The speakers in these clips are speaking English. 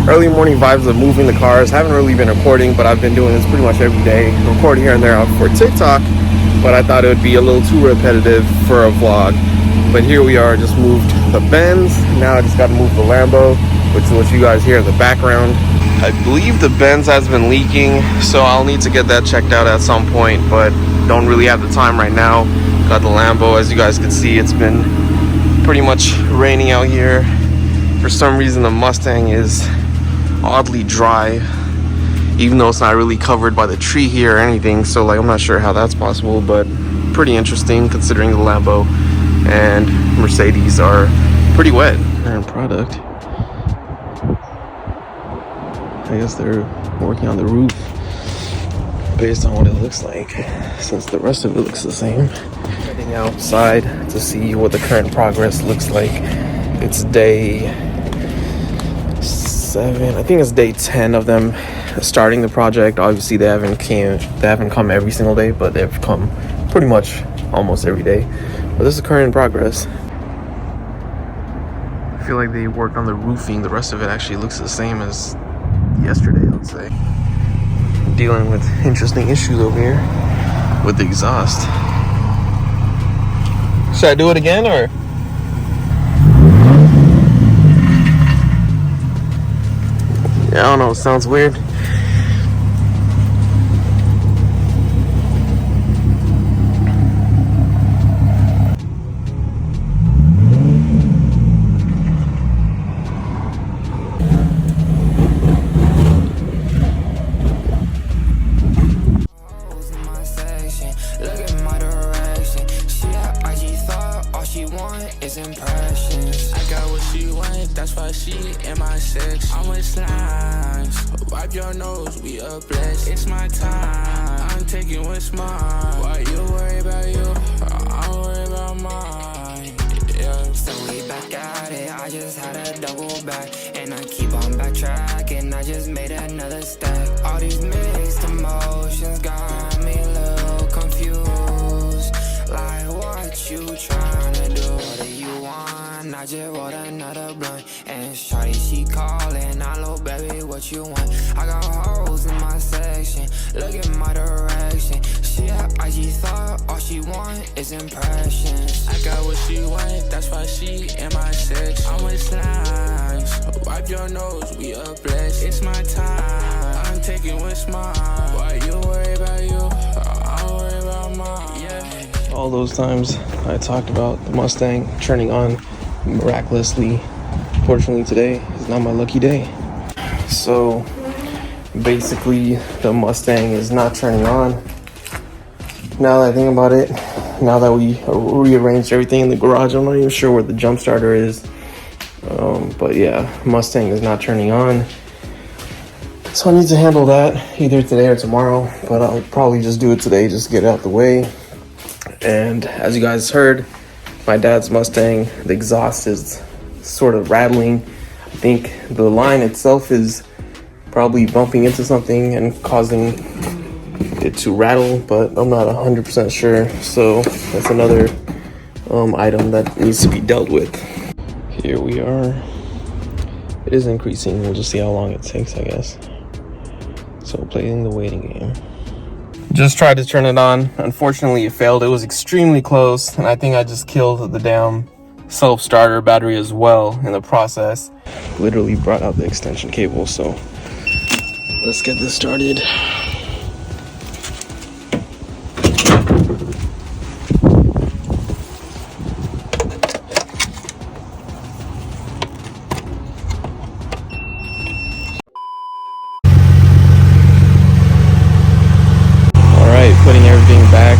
Early morning vibes of moving the cars. Haven't really been recording, but I've been doing this pretty much every day. Recording here and there for TikTok, but I thought it would be a little too repetitive for a vlog. But here we are, just moved the Benz. Now I just got to move the Lambo, which is what you guys hear in the background. I believe the Benz has been leaking, so I'll need to get that checked out at some point, but don't really have the time right now. Got the Lambo. As you guys can see, it's been pretty much raining out here. For some reason, the Mustang is oddly dry, even though it's not really covered by the tree here or anything. So like, I'm not sure how that's possible, but pretty interesting considering the Lambo and Mercedes are pretty wet. Current product. I guess they're working on the roof based on what it looks like, since the rest of it looks the same. Heading outside to see what the current progress looks like. It's day 7, I think it's day 10 of them starting the project. Obviously they haven't come every single day, but they've come pretty much almost every day. But this is current progress. I feel like they worked on the roofing. The rest of it actually looks the same as yesterday, I would say. Dealing with interesting issues over here with the exhaust. Should I do it again, or? Yeah, I don't know, it sounds weird. Impressions. I got what she wanted, that's why she in my section. I'm with slimes, wipe your nose, we a blessed. It's my time, I'm taking what's mine. Why you worry about you, I'm worried about mine. Yeah. So we back at it, I just had a double back, and I keep on backtracking, I just made another stack. All these mixed emotions got me a little confused. Like what you tryna do? What do you want? I just rolled another blunt, and shawty she calling. I know baby what you want. I got hoes in my section, look in my direction. She a IG thought, all she want is impressions. I got what she wanted, that's why she in my section. I'm with slimes, wipe your nose, we a blessed. It's my time, I'm taking what's mine. Why you worry about you, I'm worried about mine. Yeah. All those times I talked about the Mustang turning on miraculously. Fortunately, today is not my lucky day. So basically, the Mustang is not turning on. Now that I think about it, now that we rearranged everything in the garage, I'm not even sure where the jump starter is. But yeah, Mustang is not turning on. So I need to handle that either today or tomorrow, but I'll probably just do it today, just get it out the way. And as you guys heard, my dad's Mustang, the exhaust is sort of rattling. I think the line itself is probably bumping into something and causing it to rattle, but I'm not 100% sure. So that's another item that needs to be dealt with. Here we are. It is increasing. We'll just see how long it takes, I guess. So playing the waiting game. Just tried to turn it on. Unfortunately, it failed. It was extremely close, and I think I just killed the damn self-starter battery as well in the process. Literally brought out the extension cable, so let's get this started. Putting everything back.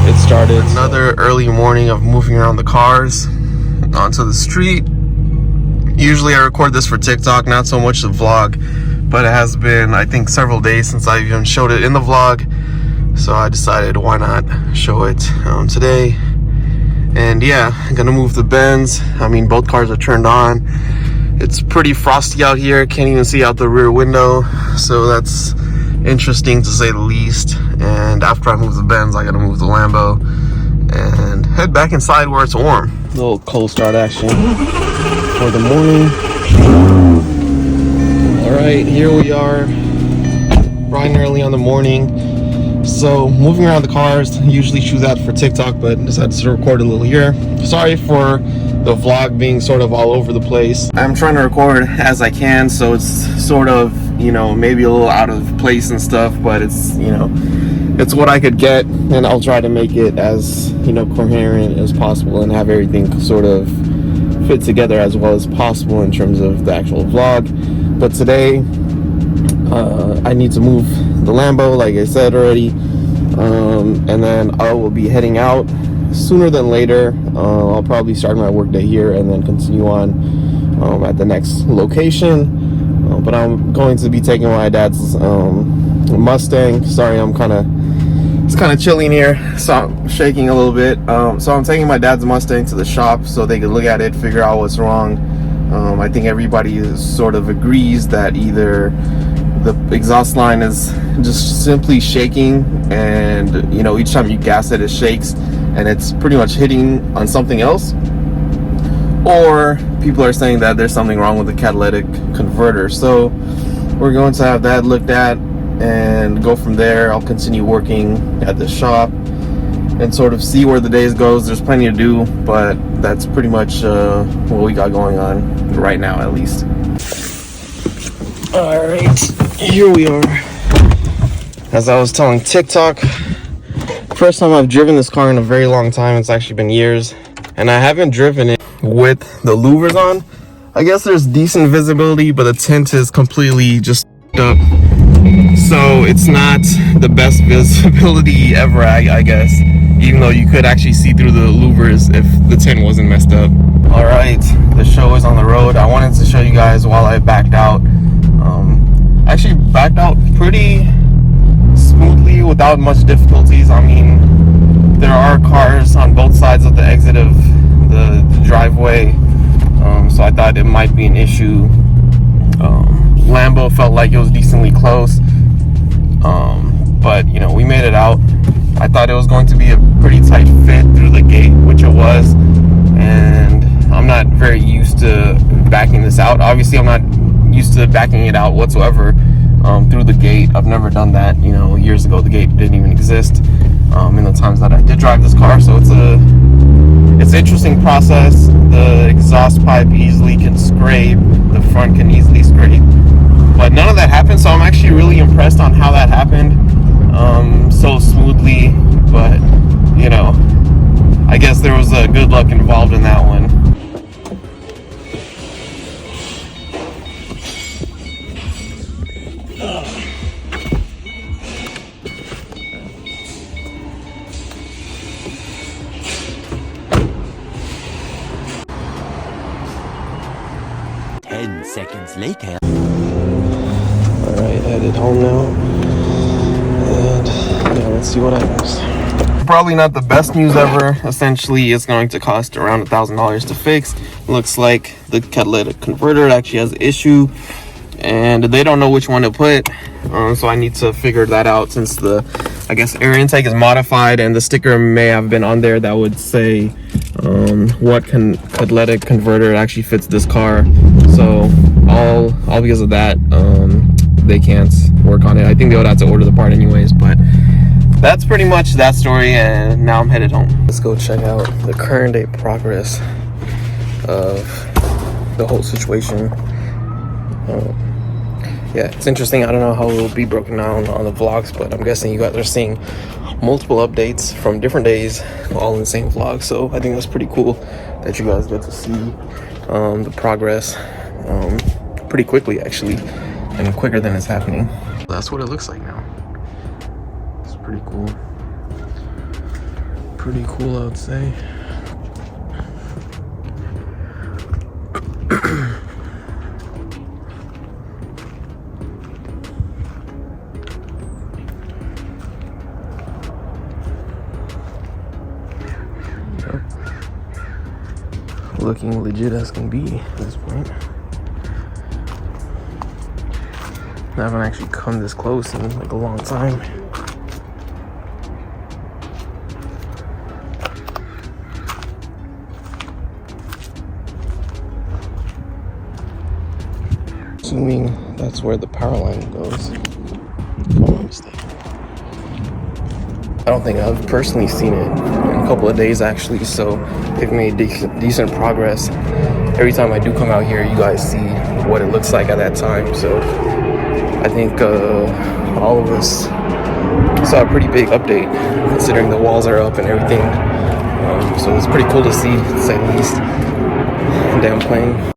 It started. Another early morning of moving around the cars onto the street. Usually I record this for TikTok, not so much the vlog, but it has been, I think, several days since I even showed it in the vlog, so I decided why not show it today. And yeah, I'm gonna move the Benz. I mean, both cars are turned on. It's pretty frosty out here, can't even see out the rear window, so that's interesting to say the least. And after I move the Benz, I gotta move the Lambo and head back inside where it's warm. A little cold start action for the morning. Alright, here we are, bright and early on the morning. So, moving around the cars, usually choose that for TikTok, but decided to record a little here. Sorry for the vlog being sort of all over the place. I'm trying to record as I can, so it's sort of, you know, maybe a little out of place and stuff, but it's, you know, it's what I could get, and I'll try to make it as, you know, coherent as possible and have everything sort of fit together as well as possible in terms of the actual vlog. But today I need to move the Lambo, like I said already, and then I will be heading out sooner than later. I'll probably start my work day here and then continue on at the next location, but I'm going to be taking my dad's Mustang. Sorry, it's kind of chilly in here, so I'm shaking a little bit. So I'm taking my dad's Mustang to the shop so they can look at it, figure out what's wrong. I think everybody sort of agrees that either the exhaust line is just simply shaking, and, you know, each time you gas it, it shakes and it's pretty much hitting on something else, or people are saying that there's something wrong with the catalytic converter. So we're going to have that looked at and go from there. I'll continue working at the shop and sort of see where the days goes. There's plenty to do, but that's pretty much what we got going on right now, at least. All right, here we are. As I was telling TikTok, first time I've driven this car in a very long time. It's actually been years, and I haven't driven it with the louvers on. I guess there's decent visibility, but the tint is completely just up, so it's not the best visibility ever, I guess, even though you could actually see through the louvers if the tint wasn't messed up. All right, the show is on the road. I wanted to show you guys while I backed out. Actually backed out pretty smoothly without much difficulties. I mean, there are cars on both sides of the exit of the driveway, so I thought it might be an issue. Lambo felt like it was decently close, but, you know, we made it out. I thought it was going to be a pretty tight fit through the gate, which it was, and I'm not very used to backing this out. Obviously, I'm not used to backing it out whatsoever through the gate. I've never done that. You know, years ago the gate didn't even exist in the times that I did drive this car, so it's an interesting process. The exhaust pipe easily can scrape, the front can easily scrape, but none of that happened, so I'm actually really impressed on how that happened so smoothly. But, you know, I guess there was a good luck involved in that one. Seconds later. Alright, headed home now, and yeah, let's see what happens. Probably not the best news ever. Essentially, it's going to cost around $1,000 to fix. Looks like the catalytic converter actually has an issue, and they don't know which one to put, so I need to figure that out, since the, I guess, air intake is modified, and the sticker may have been on there that would say what catalytic converter actually fits this car. So all because of that, they can't work on it. I think they would have to order the part anyways, but that's pretty much that story, and now I'm headed home. Let's go check out the current day progress of the whole situation. Yeah, it's interesting. I don't know how it will be broken down on the vlogs, but I'm guessing you guys are seeing multiple updates from different days all in the same vlog. So I think that's pretty cool that you guys get to see the progress pretty quickly, actually, and quicker than it's happening. That's what it looks like now. It's pretty cool. Pretty cool, I would say. Looking legit as can be at this point. I haven't actually come this close in like a long time. Assuming that's where the power line goes, if I'm not mistaken. I don't think I've personally seen it in a couple of days actually, so they've made decent progress. Every time I do come out here, you guys see what it looks like at that time. So I think all of us saw a pretty big update considering the walls are up and everything. So it's pretty cool to see, to say the least. Damn plane.